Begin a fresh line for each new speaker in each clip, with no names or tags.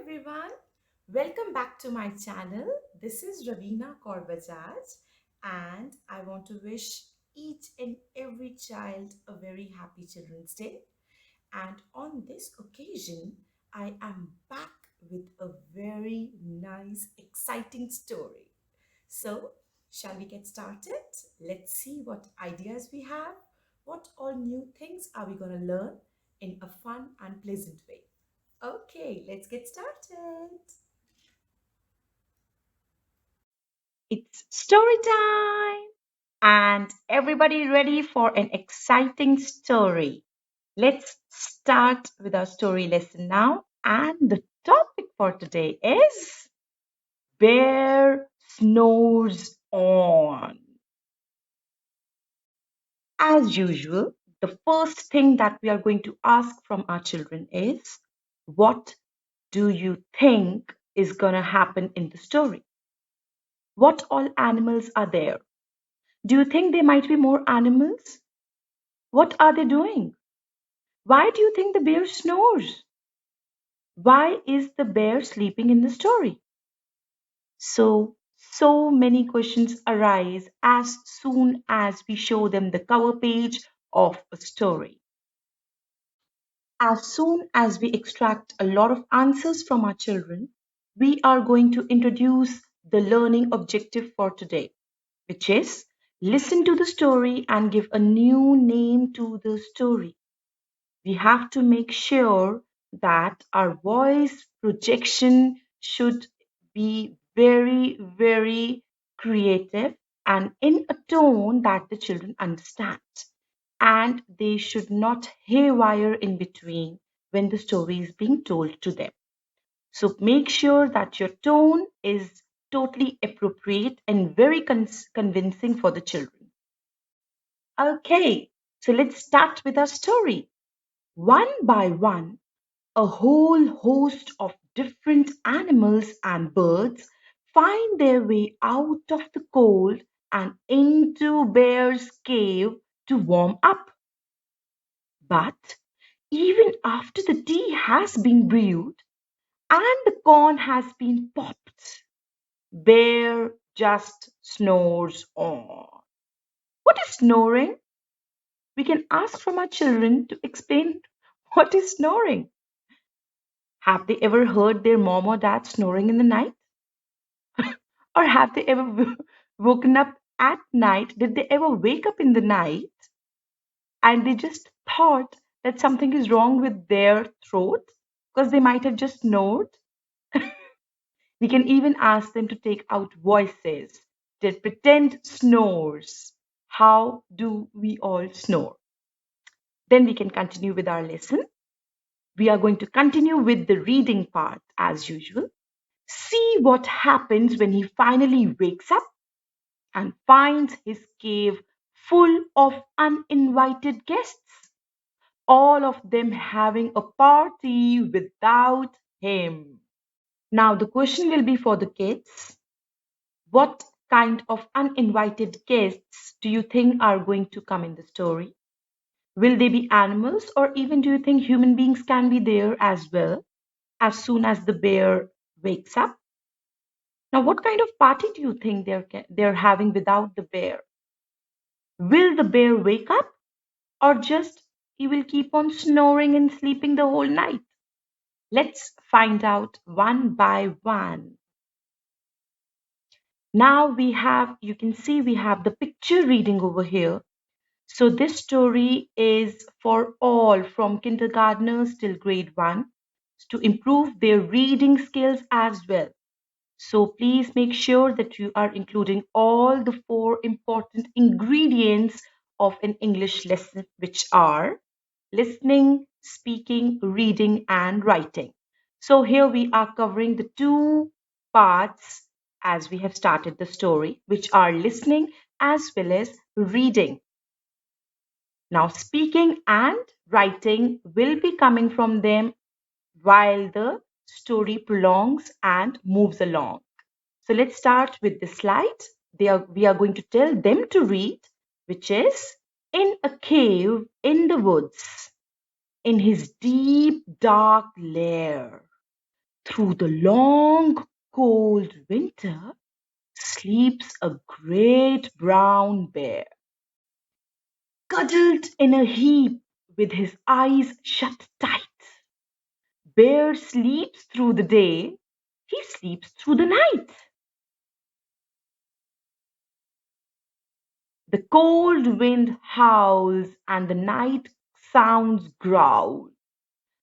everyone. Welcome back to my channel. This is Ravina Korbajaj, and I want to wish each and every child a very happy Children's Day. And on this occasion, I am back with a very nice, exciting story. So, shall we get started? Let's see what ideas we have. What all new things are we going to learn in a fun and pleasant way? Okay, let's get started.
It's story time! And everybody ready for an exciting story? Let's start with our story lesson now. And the topic for today is Bear Snores On. As usual, the first thing that we are going to ask from our children is, what do you think is going to happen in the story? What all animals are there? Do you think there might be more animals? What are they doing? Why do you think the bear snores? Why is the bear sleeping in the story? So many questions arise as soon as we show them the cover page of a story. As soon as we extract a lot of answers from our children, we are going to introduce the learning objective for today, which is listen to the story and give a new name to the story. We have to make sure that our voice projection should be very, very creative and in a tone that the children understand. And they should not haywire in between when the story is being told to them. So make sure that your tone is totally appropriate and very convincing for the children. Okay, so let's start with our story. One by one, a whole host of different animals and birds find their way out of the cold and into Bear's cave to warm up. But even after the tea has been brewed and the corn has been popped, Bear just snores on. What is snoring? We can ask from our children to explain what is snoring. Have they ever heard their mom or dad snoring in the night? Or have they ever woken up at night? Did they ever wake up in the night and they just thought that something is wrong with their throat because they might have just snored? We can even ask them to take out voices, they pretend snores. How do we all snore? Then we can continue with our lesson. We are going to continue with the reading part as usual. See what happens when he finally wakes up and finds his cave full of uninvited guests, all of them having a party without him. Now, the question will be for the kids. What kind of uninvited guests do you think are going to come in the story? Will they be animals, or even do you think human beings can be there as well as soon as the bear wakes up? Now, what kind of party do you think they're having without the bear? Will the bear wake up, or just he will keep on snoring and sleeping the whole night? Let's find out one by one. Now you can see we have the picture reading over here. So this story is for all from kindergartners till grade 1 to improve their reading skills as well. So please make sure that you are including all the four important ingredients of an English lesson, which are listening, speaking, reading, and writing. So here we are covering the two parts as we have started the story, which are listening as well as reading. Now, speaking and writing will be coming from them while the story prolongs and moves along. So let's start with the slide. We are going to tell them to read, which is in a cave in the woods, in his deep dark lair. Through the long, cold winter sleeps a great brown bear, cuddled in a heap with his eyes shut tight. Bear sleeps through the day, he sleeps through the night. The cold wind howls and the night sounds growl,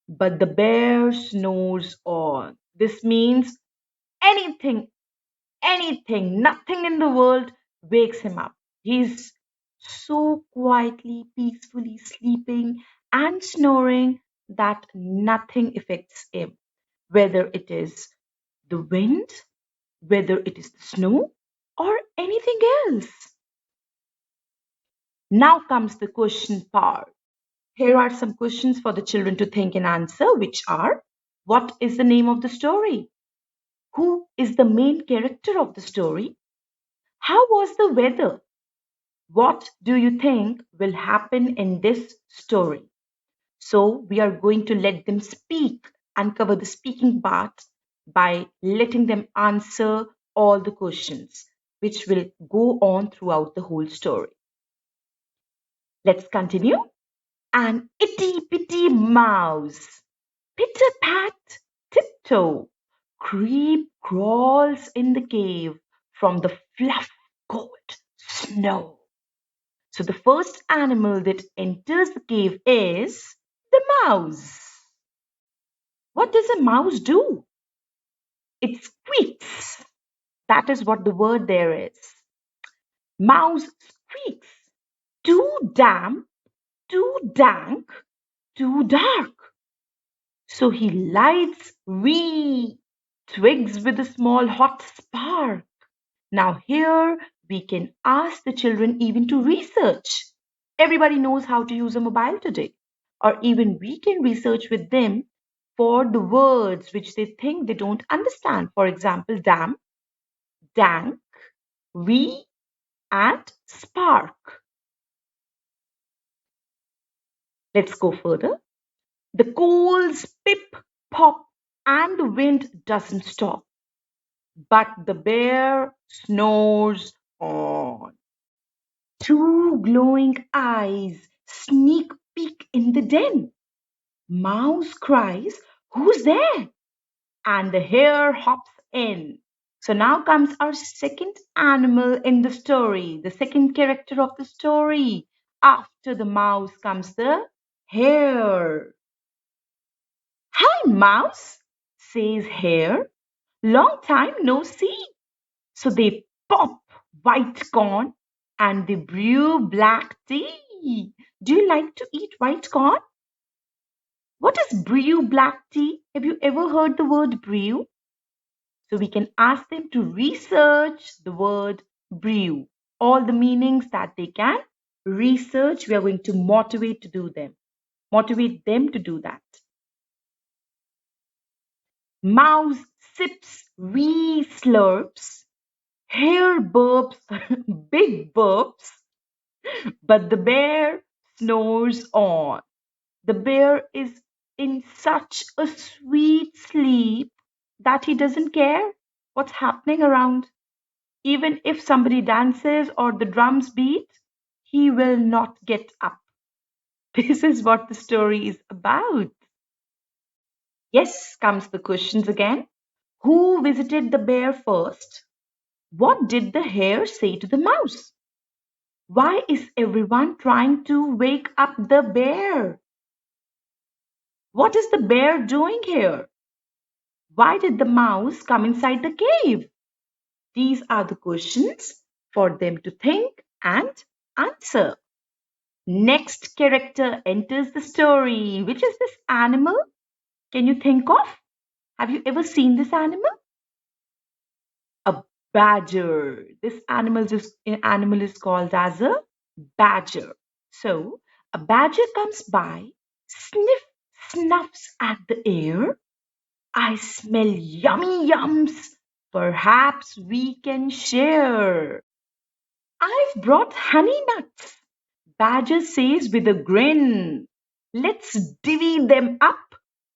but the bear snores on. This means anything, anything, nothing in the world wakes him up. He's so quietly, peacefully sleeping and snoring that nothing affects him, whether it is the wind, whether it is the snow, or anything else. Now comes the question part. Here are some questions for the children to think and answer, which are: what is the name of the story? Who is the main character of the story? How was the weather? What do you think will happen in this story? So, we are going to let them speak and cover the speaking part by letting them answer all the questions, which will go on throughout the whole story. Let's continue. An itty bitty mouse, pitter pat, tiptoe, creep crawls in the cave from the fluff cold snow. So the first animal that enters the cave is the mouse. What does a mouse do? It squeaks. That is what the word there is. Mouse squeaks. Too damp, too dank, too dark. So he lights wee twigs with a small hot spark. Now, here we can ask the children even to research. Everybody knows how to use a mobile today. Or even we can research with them for the words which they think they don't understand. For example, damp, dank, wee, and spark. Let's go further. The coals pip, pop, and the wind doesn't stop. But the bear snores on. Two glowing eyes sneak peek in the den. Mouse cries, "Who's there?" And the hare hops in. So now comes our second animal in the story, the second character of the story. After the mouse comes the hare. "Hi, mouse," says hare. "Long time no see." So they pop white corn and they brew black tea. Do you like to eat white corn? What is brew black tea? Have you ever heard the word brew? So we can ask them to research the word brew, all the meanings that they can research. We are going to motivate them to do that. Mouse sips wee slurps, hare burps, big burps, but the bear snores on. The bear is in such a sweet sleep that he doesn't care what's happening around. Even if somebody dances or the drums beat, he will not get up. This is what the story is about. Yes, comes the questions again. Who visited the bear first? What did the hare say to the mouse? Why is everyone trying to wake up the bear? What is the bear doing here? Why did the mouse come inside the cave? These are the questions for them to think and answer. Next character enters the story. Which is this animal? Can you think of? Have you ever seen this animal? A badger. Animal is called as a badger. So a badger comes by, snuffs at the air. "I smell yummy yums. Perhaps we can share." "I've brought honey nuts," Badger says with a grin. "Let's divvy them up,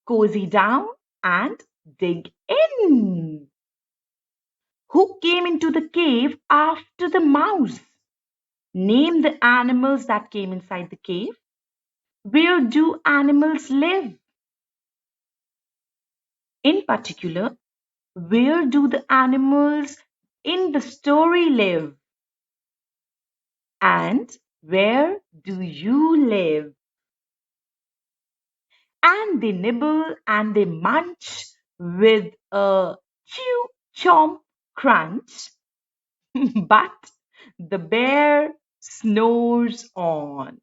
cozy down, and dig in. Who came into the cave after the mouse? Name the animals that came inside the cave. Where do animals live? In particular, where do the animals in the story live? And where do you live? And they nibble and they munch with a chew, chomp, crunch. But the bear snores on.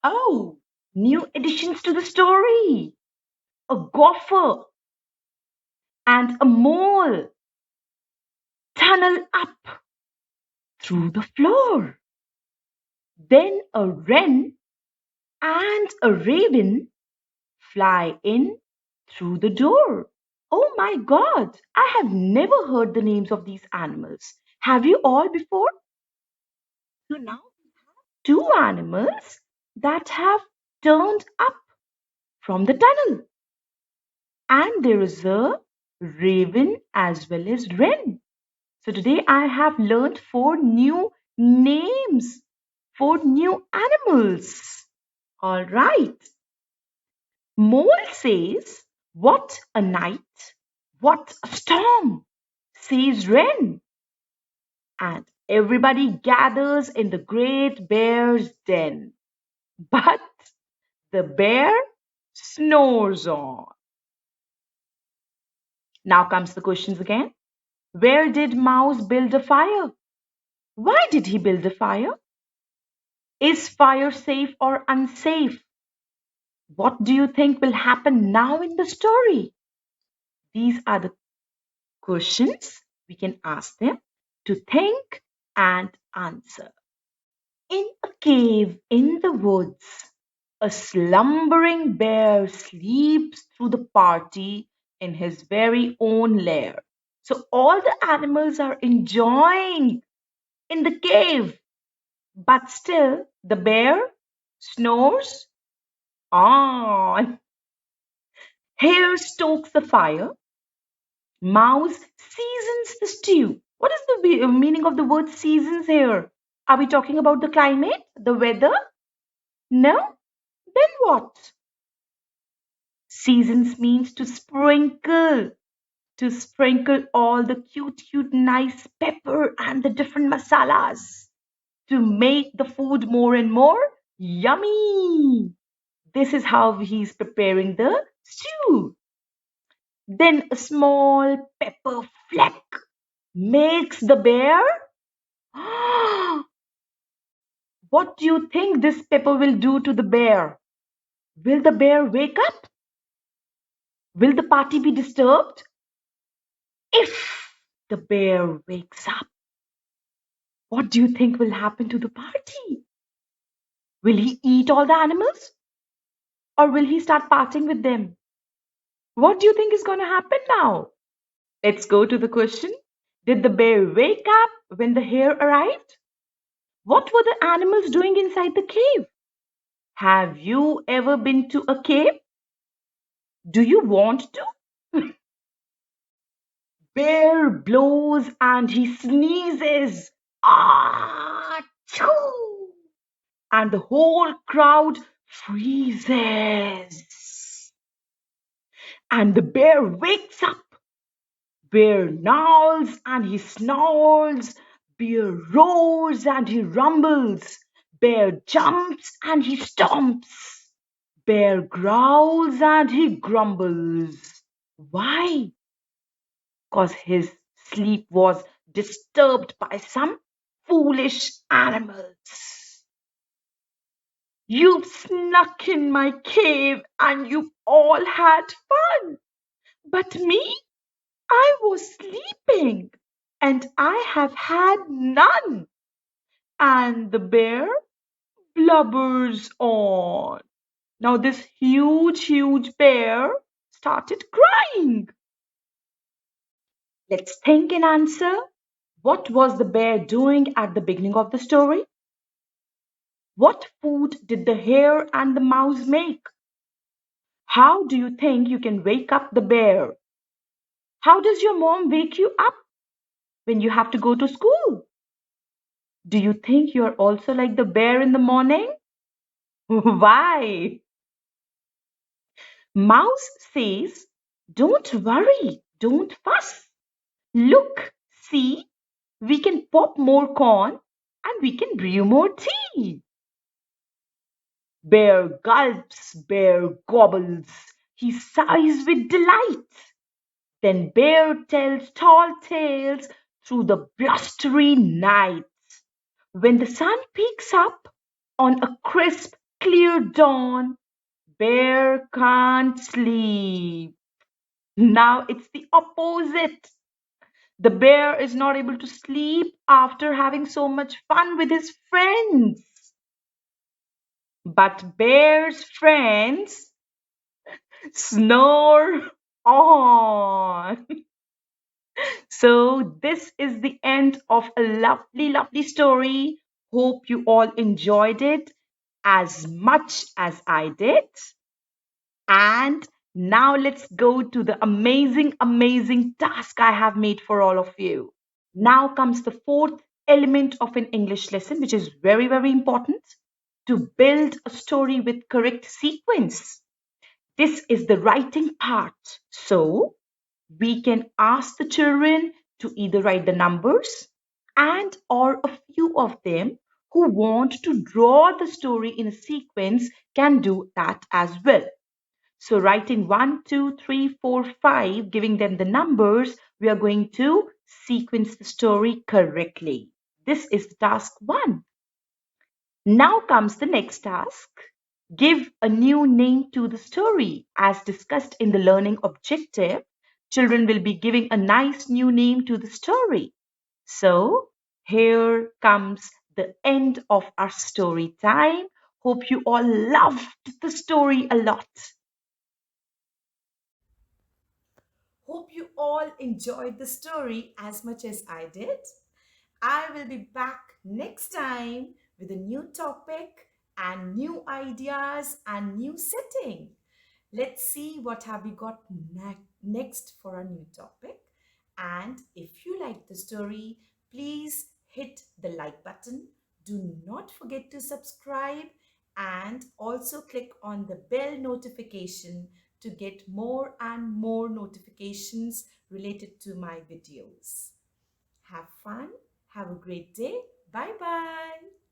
Oh, new additions to the story. A gopher and a mole tunnel up through the floor. Then a wren and a raven fly in through the door. Oh my God, I have never heard the names of these animals. Have you all before? So now two animals that have turned up from the tunnel. And there is a raven as well as wren. So today I have learned four new names, four new animals. All right. Mole says, "What a night! What a storm!" says Wren. And everybody gathers in the great bear's den. But the bear snores on. Now comes the questions again. Where did Mouse build a fire? Why did he build a fire? Is fire safe or unsafe? What do you think will happen now in the story? These are the questions we can ask them to think and answer. In a cave in the woods, a slumbering bear sleeps through the party in his very own lair. So all the animals are enjoying in the cave, but still the bear snores on. Hare stokes the fire. Mouse seasons the stew. What is the meaning of the word seasons here? Are we talking about the climate, the weather? No? Then what? Seasons means to sprinkle all the cute, nice pepper and the different masalas to make the food more and more yummy. This is how he's preparing the stew. Then a small pepper fleck makes the bear. What do you think this pepper will do to the bear? Will the bear wake up? Will the party be disturbed? If the bear wakes up, what do you think will happen to the party? Will he eat all the animals? Or will he start partying with them? What do you think is going to happen now? Let's go to the question. Did the bear wake up when the hare arrived? What were the animals doing inside the cave? Have you ever been to a cave? Do you want to? Bear blows and he sneezes. Ah, choo! And the whole crowd freezes. And the bear wakes up. Bear gnawls and he snarls. Bear roars and he rumbles. Bear jumps and he stomps. Bear growls and he grumbles. Why? Because his sleep was disturbed by some foolish animals. You've snuck in my cave and you've all had fun. But me, I was sleeping and I have had none. And the bear blubbers on. Now, this huge bear started crying. Let's think and answer. What was the bear doing at the beginning of the story? What food did the hare and the mouse make? How do you think you can wake up the bear? How does your mom wake you up when you have to go to school? Do you think you're also like the bear in the morning? Why? Mouse says, don't worry, don't fuss. Look, see, we can pop more corn and we can brew more tea. Bear gulps, bear gobbles. He sighs with delight. Then Bear tells tall tales through the blustery night. When the sun peeks up on a crisp, clear dawn, Bear can't sleep. Now it's the opposite. The bear is not able to sleep after having so much fun with his friends. But Bear's friends snore on. So, this is the end of a lovely, lovely story. Hope you all enjoyed it as much as I did. And now let's go to the amazing, amazing task I have made for all of you. Now comes the fourth element of an English lesson, which is very, very important to build a story with correct sequence. This is the writing part. So, we can ask the children to either write the numbers and or a few of them who want to draw the story in a sequence can do that as well. So writing 1, 2, 3, 4, 5, giving them the numbers, we are going to sequence the story correctly. This is task 1. Now comes the next task. Give a new name to the story. As discussed in the learning objective, children will be giving a nice new name to the story. So, here comes the end of our story time. Hope you all loved the story a lot.
Hope you all enjoyed the story as much as I did. I will be back next time with a new topic and new ideas and new setting. Let's see what have we got next for a new topic. And if you like the story, please hit the like button. Do not forget to subscribe and also click on the bell notification to get more and more notifications related to my videos. Have fun. Have a great day. Bye bye.